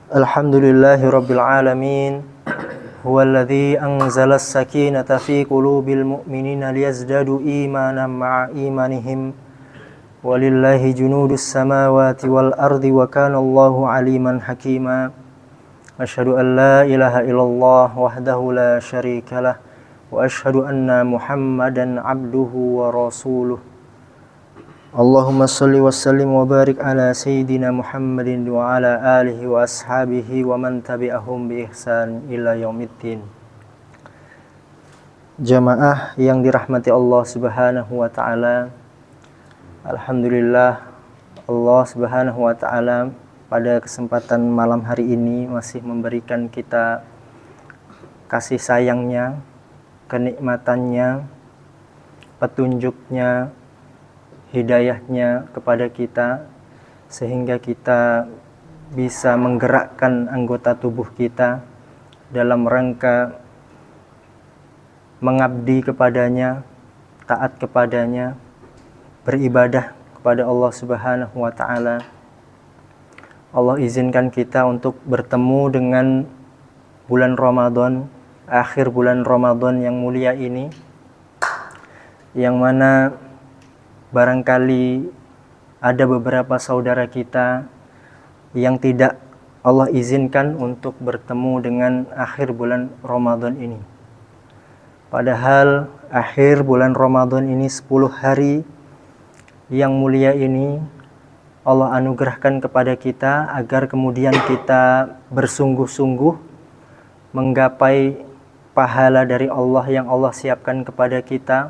Alhamdulillahi Rabbil Alamin. Huwallazi anzala as-sakinata fi qulubil mu'minina liyazdadu imanan ma'a imanihim. Walillahi junudus samawati wal ardi wa kana Allahu aliman hakima. Asyhadu an la ilaha illallah wahdahu la syarika lah wa asyhadu anna Muhammadan abduhu wa rasuluh. Allahumma salli wa sallim wa barik ala Sayyidina Muhammadin wa ala alihi wa ashabihi wa man tabi'ahum bi ihsan ila yaumiddin. Jamaah yang dirahmati Allah Subhanahu wa taala. Alhamdulillah, Allah Subhanahu wa taala pada kesempatan malam hari ini masih memberikan kita kasih sayangnya, kenikmatannya, petunjuknya, hidayahnya kepada kita, sehingga kita bisa menggerakkan anggota tubuh kita dalam rangka mengabdi kepadanya, taat kepadanya, beribadah kepada Allah Subhanahu wa taala. Allah izinkan kita untuk bertemu dengan bulan Ramadan, akhir bulan Ramadan yang mulia ini, yang mana barangkali ada beberapa saudara kita yang tidak Allah izinkan untuk bertemu dengan akhir bulan Ramadan ini. Padahal akhir bulan Ramadan ini 10 hari yang mulia ini Allah anugerahkan kepada kita agar kemudian kita bersungguh-sungguh menggapai pahala dari Allah yang Allah siapkan kepada kita,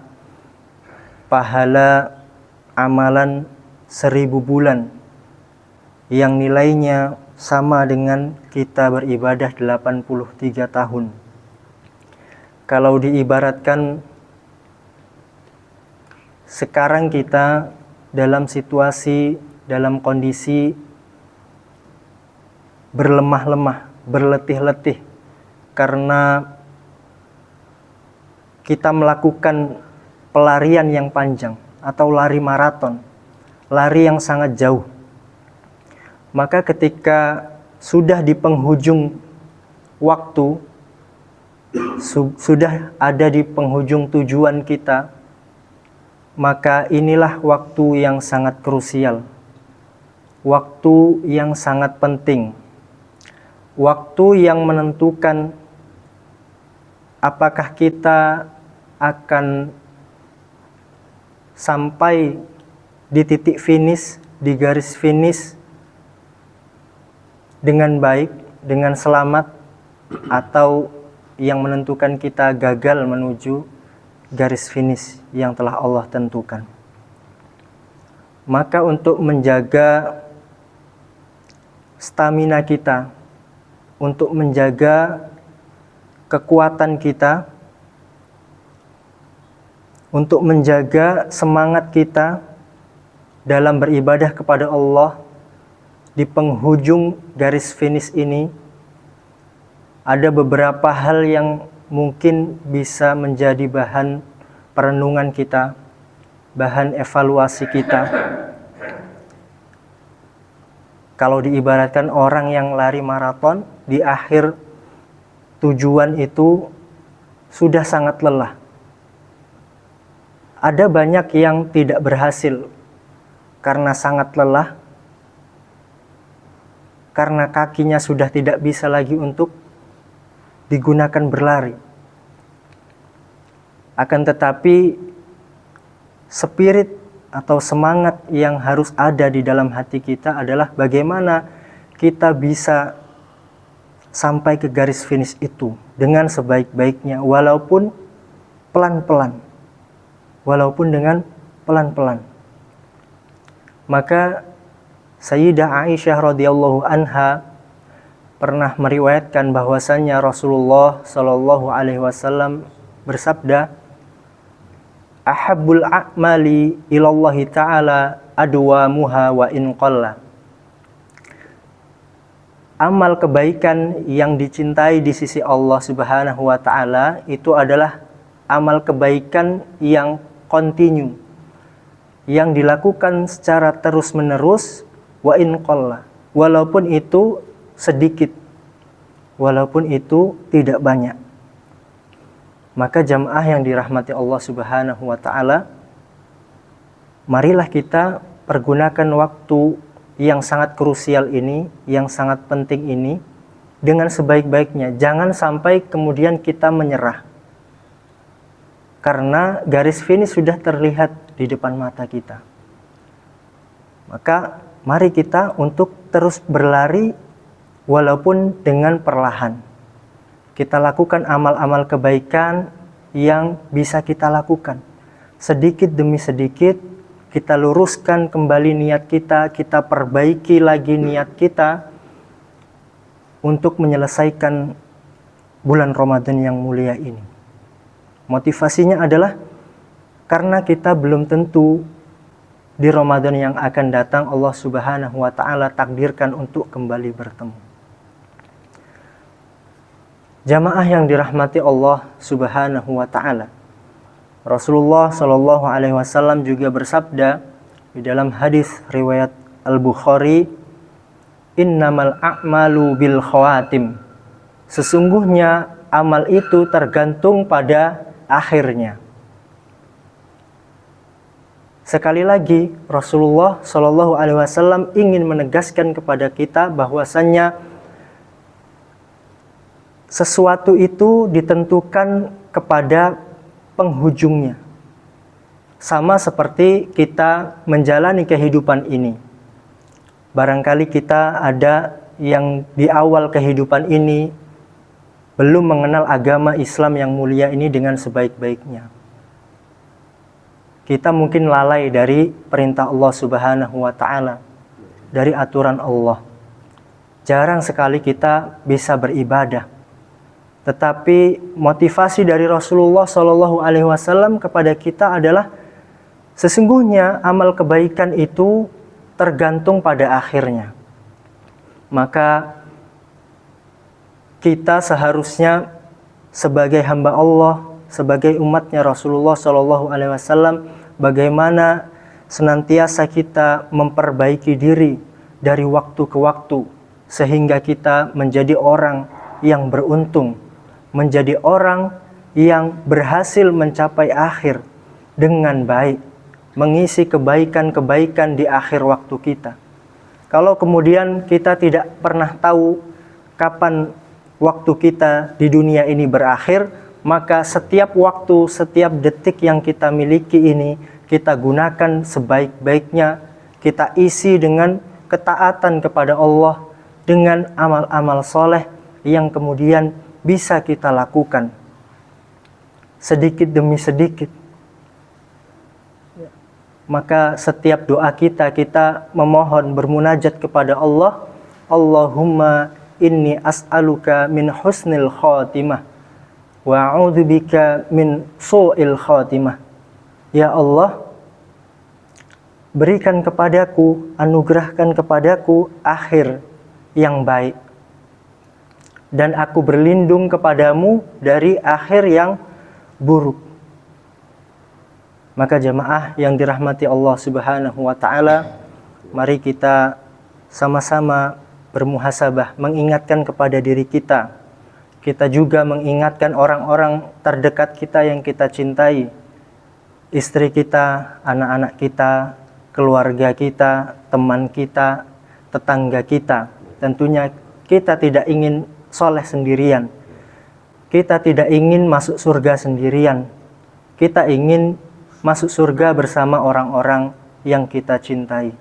pahala amalan 1000 bulan yang nilainya sama dengan kita beribadah 83 tahun. Kalau diibaratkan sekarang kita dalam situasi, dalam kondisi berlemah-lemah, berletih-letih karena kita melakukan pelarian yang panjang atau lari maraton, lari yang sangat jauh. Maka ketika sudah di penghujung waktu, sudah ada di penghujung tujuan kita, maka inilah waktu yang sangat krusial, waktu yang sangat penting, waktu yang menentukan apakah kita akan sampai di titik finish, di garis finish dengan baik, dengan selamat, atau yang menentukan kita gagal menuju garis finish yang telah Allah tentukan. Maka untuk menjaga stamina kita, untuk menjaga kekuatan kita, untuk menjaga semangat kita dalam beribadah kepada Allah di penghujung garis finish ini, ada beberapa hal yang mungkin bisa menjadi bahan perenungan kita, bahan evaluasi kita. Kalau diibaratkan orang yang lari maraton, di akhir tujuan itu sudah sangat lelah. Ada banyak yang tidak berhasil karena sangat lelah, karena kakinya sudah tidak bisa lagi untuk digunakan berlari. Akan tetapi spirit atau semangat yang harus ada di dalam hati kita adalah bagaimana kita bisa sampai ke garis finish itu dengan sebaik-baiknya, walaupun pelan-pelan, walaupun dengan pelan-pelan. Maka Sayyidah Aisyah radhiyallahu anha pernah meriwayatkan bahwasannya Rasulullah Shallallahu alaihi wasallam bersabda, "Ahabbul a'mali ilallahi ta'ala adwamuha wa in qalla." Amal kebaikan yang dicintai di sisi Allah Subhanahu wa taala itu adalah amal kebaikan yang kontinu, yang dilakukan secara terus-menerus, wa in qalla, walaupun itu sedikit, walaupun itu tidak banyak. Maka jamaah yang dirahmati Allah Subhanahu wa taala, marilah kita pergunakan waktu yang sangat krusial ini, yang sangat penting ini dengan sebaik-baiknya. Jangan sampai kemudian kita menyerah. Karena garis finish sudah terlihat di depan mata kita. Maka mari kita untuk terus berlari walaupun dengan perlahan. Kita lakukan amal-amal kebaikan yang bisa kita lakukan. Sedikit demi sedikit kita luruskan kembali niat kita, kita perbaiki lagi niat kita untuk menyelesaikan bulan Ramadan yang mulia ini. Motivasinya adalah karena kita belum tentu di Ramadan yang akan datang Allah Subhanahu wa taala takdirkan untuk kembali bertemu. Jamaah yang dirahmati Allah Subhanahu wa taala. Rasulullah Shallallahu alaihi wasallam juga bersabda di dalam hadis riwayat Al-Bukhari, "Innamal a'malu bil khawatim." Sesungguhnya amal itu tergantung pada akhirnya. Sekali lagi Rasulullah Shallallahu alaihi wasallam ingin menegaskan kepada kita bahwasannya sesuatu itu ditentukan kepada penghujungnya. Sama seperti kita menjalani kehidupan ini. Barangkali kita ada yang di awal kehidupan ini belum mengenal agama Islam yang mulia ini dengan sebaik-baiknya. Kita mungkin lalai dari perintah Allah Subhanahu wa taala, dari aturan Allah. Jarang sekali kita bisa beribadah. Tetapi motivasi dari Rasulullah Shallallahu alaihi wasallam kepada kita adalah sesungguhnya amal kebaikan itu tergantung pada akhirnya. Maka kita seharusnya sebagai hamba Allah, sebagai umatnya Rasulullah Shallallahu alaihi wasallam, bagaimana senantiasa kita memperbaiki diri dari waktu ke waktu sehingga kita menjadi orang yang beruntung, menjadi orang yang berhasil mencapai akhir dengan baik, mengisi kebaikan-kebaikan di akhir waktu kita. Kalau kemudian kita tidak pernah tahu kapan waktu kita di dunia ini berakhir, maka setiap waktu, setiap detik yang kita miliki ini kita gunakan sebaik-baiknya, kita isi dengan ketaatan kepada Allah, dengan amal-amal soleh yang kemudian bisa kita lakukan sedikit demi sedikit. Maka setiap doa kita memohon, bermunajat kepada Allah, Allahumma inni as'aluka min husnil khatimah wa a'udzubika min su'il khatimah. Ya Allah, berikan kepadaku, anugerahkan kepadaku akhir yang baik, dan aku berlindung kepadamu dari akhir yang buruk. Maka jamaah yang dirahmati Allah Subhanahu wa taala, mari kita sama-sama bermuhasabah, mengingatkan kepada diri kita. Kita juga mengingatkan orang-orang terdekat kita yang kita cintai. Istri kita, anak-anak kita, keluarga kita, teman kita, tetangga kita. Tentunya kita tidak ingin soleh sendirian. Kita tidak ingin masuk surga sendirian. Kita ingin masuk surga bersama orang-orang yang kita cintai.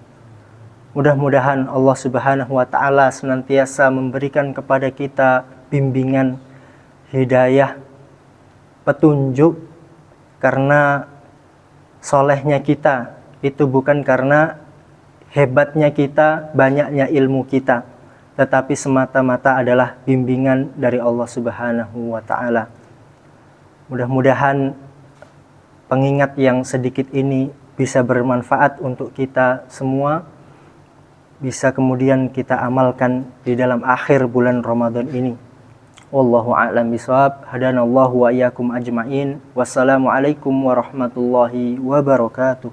Mudah-mudahan Allah Subhanahu wa taala senantiasa memberikan kepada kita bimbingan, hidayah, petunjuk, karena solehnya kita itu bukan karena hebatnya kita, banyaknya ilmu kita, tetapi semata-mata adalah bimbingan dari Allah Subhanahu wa taala. Mudah-mudahan pengingat yang sedikit ini bisa bermanfaat untuk kita semua, bisa kemudian kita amalkan di dalam akhir bulan Ramadan ini. Wallahu a'lam bishawab. Hadanallahu wa iyyakum ajma'in. Wassalamualaikum warahmatullahi wabarakatuh.